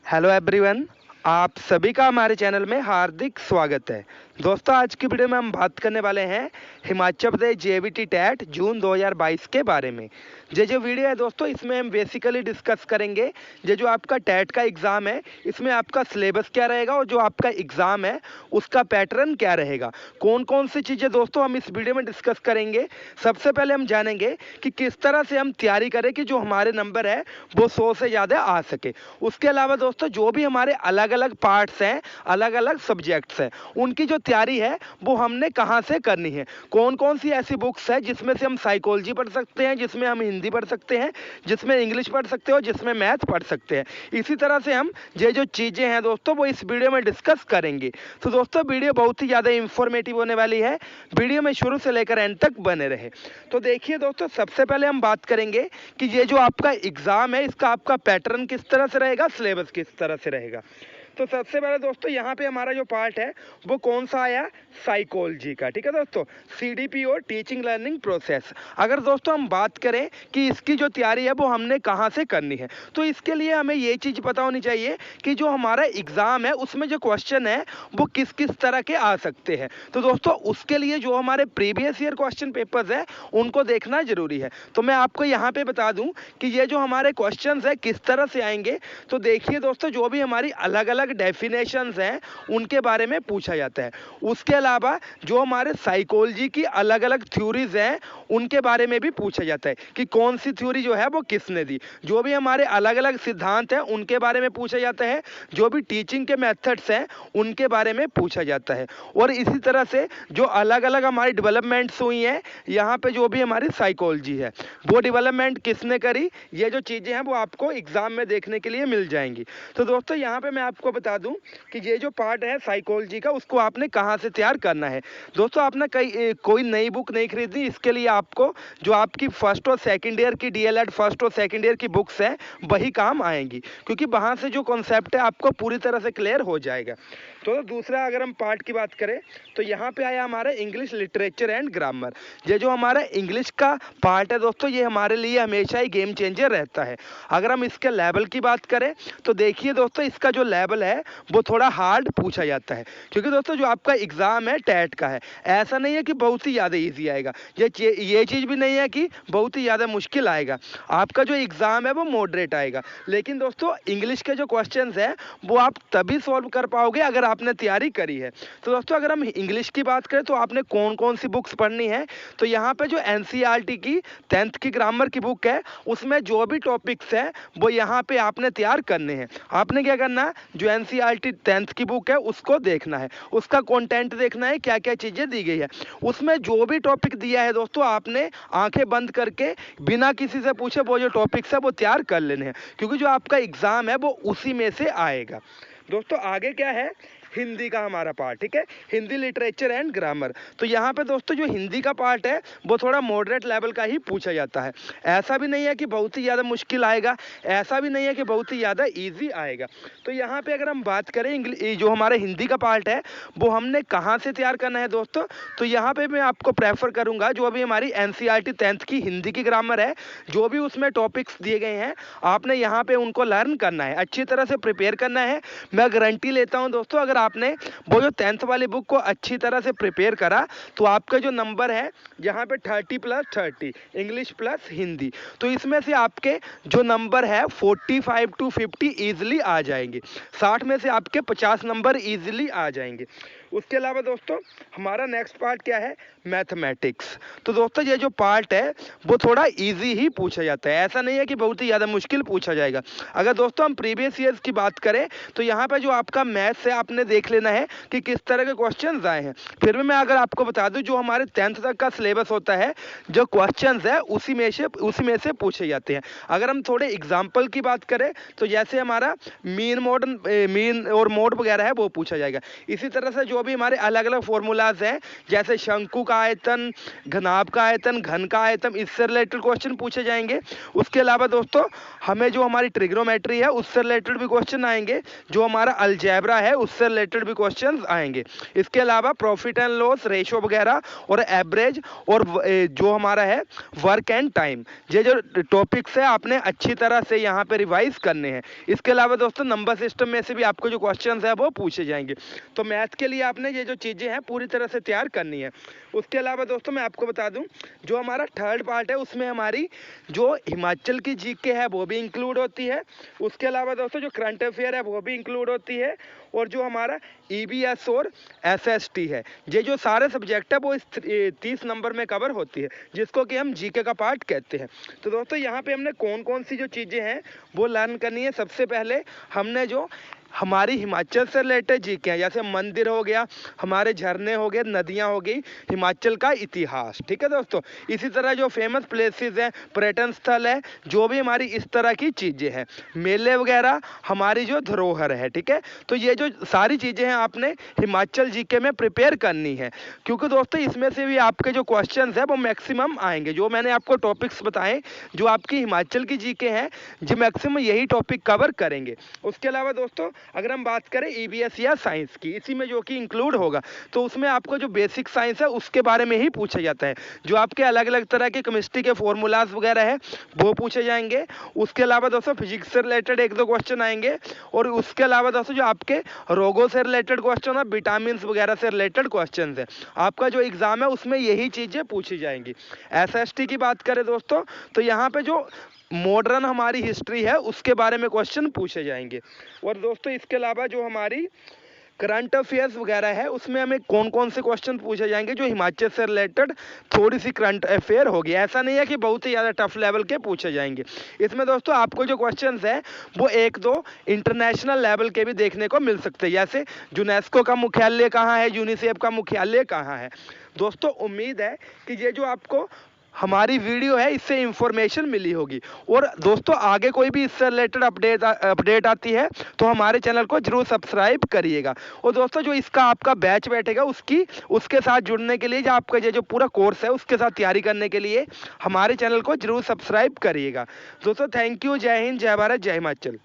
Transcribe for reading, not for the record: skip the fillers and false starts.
Hello everyone, आप सभी का हमारे चैनल में हार्दिक स्वागत है। दोस्तों, आज की वीडियो में हम बात करने वाले हैं हिमाचल प्रदेश जेवीटी टेट जून 2022 के बारे में। ये जो वीडियो है दोस्तों, इसमें हम बेसिकली डिस्कस करेंगे ये जो आपका टेट का एग्ज़ाम है, इसमें आपका सिलेबस क्या रहेगा और जो आपका एग्ज़ाम है उसका पैटर्न क्या रहेगा, कौन कौन सी चीज़ें दोस्तों हम इस वीडियो में डिस्कस करेंगे। सबसे पहले हम जानेंगे कि किस तरह से हम तैयारी करें कि जो हमारे नंबर है वो 100 से ज़्यादा आ सके। उसके अलावा दोस्तों, जो भी हमारे अलग अलग पार्ट्स हैं, अलग अलग सब्जेक्ट्स हैं, उनकी जो तैयारी है वो हमने कहाँ से करनी है, कौन कौन सी ऐसी बुक्स है जिसमें से हम साइकोलॉजी पढ़ सकते हैं, जिसमें हम हिंदी पढ़ सकते हैं, जिसमें इंग्लिश पढ़ सकते हैं और जिसमें मैथ पढ़ सकते हैं। इसी तरह से हम ये जो चीज़ें हैं दोस्तों वो इस वीडियो में डिस्कस करेंगे। तो दोस्तों, वीडियो बहुत ही ज़्यादा इंफॉर्मेटिव होने वाली है। वीडियो में शुरू से लेकर एंड तक बने रहे। तो देखिए दोस्तों, सबसे पहले हम बात करेंगे कि ये जो आपका एग्ज़ाम है इसका आपका पैटर्न किस तरह से रहेगा, सिलेबस किस तरह से रहेगा। तो सबसे पहले दोस्तों, यहाँ पे हमारा जो पार्ट है वो कौन सा आया, साइकोलॉजी का। ठीक है दोस्तों, सीडीपी और टीचिंग लर्निंग प्रोसेस। अगर दोस्तों हम बात करें कि इसकी जो तैयारी है वो हमने कहाँ से करनी है, तो इसके लिए हमें ये चीज़ पता होनी चाहिए कि जो हमारा एग्ज़ाम है उसमें जो क्वेश्चन है वो किस किस तरह के आ सकते हैं। तो दोस्तों, उसके लिए जो हमारे प्रीवियस ईयर क्वेश्चन पेपर्स है उनको देखना जरूरी है। तो मैं आपको यहाँ पे बता दूँ कि ये जो हमारे क्वेश्चन है किस तरह से आएंगे। तो देखिए दोस्तों, जो भी हमारी अलग अलग डेफिनेशंस हैं उनके बारे में पूछा जाता है। उसके अलावा जो हमारे साइकोलॉजी की अलग अलग थ्योरीज हैं उनके बारे में भी पूछा जाता है कि कौन सी थ्योरी जो है वो किसने दी। जो भी हमारे अलग अलग सिद्धांत हैं उनके बारे में पूछा जाता है। जो भी टीचिंग के मेथड्स हैं उनके बारे में पूछा जाता है। और इसी तरह से जो अलग अलग हमारी डेवलपमेंट्स हुई हैं, यहाँ पे जो भी हमारी साइकोलॉजी है वो डेवलपमेंट किसने करी, ये जो चीज़ें हैं वो आपको एग्जाम में देखने के लिए मिल जाएंगी। तो दोस्तों, यहाँ पे मैं आपको बता दूं कि ये जो पार्ट है साइकोलॉजी का उसको आपने कहाँ से तैयार करना है। दोस्तों, आपने कोई नई बुक नहीं खरीदनी। इसके लिए आपको जो आपकी फर्स्ट और सेकंड ईयर की डीएलएड फर्स्ट और सेकंड ईयर की बुक्स हैं वही काम आएंगी, क्योंकि वहाँ से जो कॉन्सेप्ट है आपको पूरी तरह से क्लियर हो जाएगा। तो दूसरा अगर हम पार्ट की बात करें तो यहाँ पे आया हमारा इंग्लिश लिटरेचर एंड ग्रामर। ये जो हमारा इंग्लिश का पार्ट है दोस्तों, ये हमारे लिए हमेशा ही गेम चेंजर रहता है। अगर हम इसके लेवल की बात करें तो देखिए दोस्तों, इसका जो लेवल है वो थोड़ा हार्ड पूछा जाता है, क्योंकि दोस्तों जो आपका एग्ज़ाम है टेट का है, ऐसा नहीं है कि बहुत ही ज़्यादा ईजी आएगा। ये चीज़ भी नहीं है कि बहुत ही ज़्यादा मुश्किल आएगा। आपका जो एग्ज़ाम है वो मॉडरेट आएगा। लेकिन दोस्तों, इंग्लिश के जो क्वेश्चन हैं वो आप तभी सॉल्व कर पाओगे अगर आपने तैयारी करी है। तो दोस्तों, अगर हम इंग्लिश की बात करें तो आपने कौन कौन सी बुक्स पढ़नी है, तो यहाँ पे जो एनसीईआरटी की 10th की ग्रामर की बुक है उसमें जो भी टॉपिक्स हैं वो यहाँ पे आपने तैयार करने हैं। आपने क्या करना है, जो एनसीईआरटी 10th की बुक है उसको देखना है, उसका कंटेंट देखना है, क्या क्या चीज़ें दी गई है। उसमें जो भी टॉपिक दिया है दोस्तों, आपने आंखें बंद करके बिना किसी से पूछे वो जो टॉपिक्स है वो तैयार कर लेने हैं, क्योंकि जो आपका एग्ज़ाम है वो उसी में से आएगा। दोस्तों, आगे क्या है, हिंदी का हमारा पार्ट। ठीक है, हिंदी लिटरेचर एंड ग्रामर। तो यहाँ पे दोस्तों जो हिंदी का पार्ट है वो थोड़ा मॉडरेट लेवल का ही पूछा जाता है। ऐसा भी नहीं है कि बहुत ही ज़्यादा मुश्किल आएगा, ऐसा भी नहीं है कि बहुत ही ज़्यादा इजी आएगा। तो यहाँ पे अगर हम बात करें जो हमारा हिंदी का पार्ट है वो हमने कहाँ से तैयार करना है दोस्तों, तो यहाँ पे मैं आपको प्रेफर करूँगा जो अभी हमारी एनसीईआरटी 10th की हिंदी की ग्रामर है, जो भी उसमें टॉपिक्स दिए गए हैं आपने यहाँ पे उनको लर्न करना है, अच्छी तरह से प्रिपेयर करना है। मैं गारंटी लेता हूँ दोस्तों, अगर आपने वो जो 10th वाली बुक को अच्छी तरह से प्रिपेयर करा तो आपका जो नंबर है यहाँ पे 30+30 इंग्लिश प्लस हिंदी, तो इसमें से आपके जो नंबर है 45 to 50 ईजिली आ जाएंगे। 60 में से आपके 50 नंबर ईजिली आ जाएंगे। उसके अलावा दोस्तों, हमारा नेक्स्ट पार्ट क्या है, मैथमेटिक्स। तो दोस्तों, ये जो पार्ट है वो थोड़ा इजी ही पूछा जाता है, ऐसा नहीं है कि बहुत ही ज़्यादा मुश्किल पूछा जाएगा। अगर दोस्तों हम प्रीवियस ईयर्स की बात करें तो यहाँ पे जो आपका मैथ्स है आपने देख लेना है कि किस तरह के क्वेश्चन आए हैं। फिर भी मैं अगर आपको बता दूं, जो हमारे 10th तक का सिलेबस होता है, जो क्वेश्चन है उसी में से पूछे जाते हैं। अगर हम थोड़े एग्जाम्पल की बात करें तो जैसे हमारा मीन और मोड वगैरह है वो पूछा जाएगा। इसी तरह से जो भी हमारे अलग अलग फॉर्मूलाज हैं, जैसे शंकु का आयतन, घनाभ का आयतन, घन का आयतन, इससे रिलेटेड क्वेश्चन पूछे जाएंगे। उसके अलावा दोस्तों हमें जो हमारी ट्रिग्नोमेट्री है उससे रिलेटेड भी क्वेश्चन आएंगे, जो हमारा अलजेब्रा है उससे रिलेटेड भी क्वेश्चन आएंगे। इसके अलावा प्रॉफिट एंड लॉस रेशो वगैरह और एवरेज और जो हमारा है वर्क एंड टाइम, ये जो टॉपिक्स है आपने अच्छी तरह से यहाँ पे रिवाइज करने हैं। इसके अलावा दोस्तों नंबर सिस्टम में से भी आपको जो क्वेश्चंस है वो पूछे जाएंगे। तो मैथ के लिए आपने ये जो चीज़ें हैं पूरी तरह से तैयार करनी है। उसके अलावा दोस्तों मैं आपको बता दूं, जो हमारा थर्ड पार्ट है उसमें हमारी जो हिमाचल की जीके है वो भी इंक्लूड होती है। उसके अलावा दोस्तों जो करंट अफेयर है वो भी इंक्लूड होती है, और जो हमारा ईबीएस और एसएसटी है, ये जो सारे सब्जेक्ट है वो इस 30 नंबर में कवर होती है, जिसको कि हम जीके का पार्ट कहते हैं। तो दोस्तों यहाँ पे हमने कौन कौन सी जो चीज़ें हैं वो लर्न करनी है। सबसे पहले हमने जो हमारी हिमाचल से रिलेटेड जीके हैं, जैसे मंदिर हो गया, हमारे झरने हो गए, नदियाँ हो गई, हिमाचल का इतिहास, ठीक है दोस्तों। इसी तरह जो फेमस प्लेसेस हैं, पर्यटन स्थल है, जो भी हमारी इस तरह की चीज़ें हैं, मेले वगैरह, हमारी जो धरोहर है, ठीक है। तो ये जो सारी चीज़ें हैं आपने हिमाचल जीके में प्रिपेयर करनी है, क्योंकि दोस्तों इसमें से भी आपके जो क्वेश्चन है वो मैक्सिमम आएंगे। जो मैंने आपको टॉपिक्स बताए जो आपकी हिमाचल की जीके हैं, जो मैक्सिमम यही टॉपिक कवर करेंगे। उसके अलावा दोस्तों अगर हम बात करें ईबीएस या साइंस की, इसी में जो कि इंक्लूड होगा, तो उसमें आपको जो बेसिक साइंस है उसके बारे में ही पूछा जाता है। जो आपके अलग अलग तरह के केमिस्ट्री के फॉर्मूलाज वगैरह है वो पूछे जाएंगे। उसके अलावा दोस्तों फिजिक्स से रिलेटेड एक दो क्वेश्चन आएंगे, और उसके अलावा दोस्तों जो आपके रोगों से रिलेटेड क्वेश्चन है, विटामिन वगैरह से रिलेटेड क्वेश्चन है, आपका जो एग्जाम है उसमें यही चीज़ें पूछी जाएंगी। एसएसटी की बात करें दोस्तों, तो यहाँ पे जो मॉडर्न हमारी हिस्ट्री है उसके बारे में क्वेश्चन पूछे जाएंगे। और दोस्तों इसके अलावा जो हमारी करंट अफेयर्स वगैरह है उसमें हमें कौन कौन से क्वेश्चन पूछे जाएंगे, जो हिमाचल से रिलेटेड थोड़ी सी करंट अफेयर होगी। ऐसा नहीं है कि बहुत ही ज़्यादा टफ लेवल के पूछे जाएंगे। इसमें दोस्तों आपको जो क्वेश्चंस है वो एक दो इंटरनेशनल लेवल के भी देखने को मिल सकते हैं, जैसे यूनेस्को का मुख्यालय कहाँ है, यूनिसेफ का मुख्यालय कहाँ है। दोस्तों उम्मीद है कि ये जो आपको हमारी वीडियो है इससे इंफॉर्मेशन मिली होगी। और दोस्तों आगे कोई भी इससे रिलेटेड अपडेट आती है तो हमारे चैनल को जरूर सब्सक्राइब करिएगा। और दोस्तों जो इसका आपका बैच बैठेगा उसके साथ जुड़ने के लिए, जो आपका ये जो पूरा कोर्स है उसके साथ तैयारी करने के लिए हमारे चैनल को जरूर सब्सक्राइब करिएगा। दोस्तों थैंक यू, जय हिंद, जय भारत, जय हिमाचल।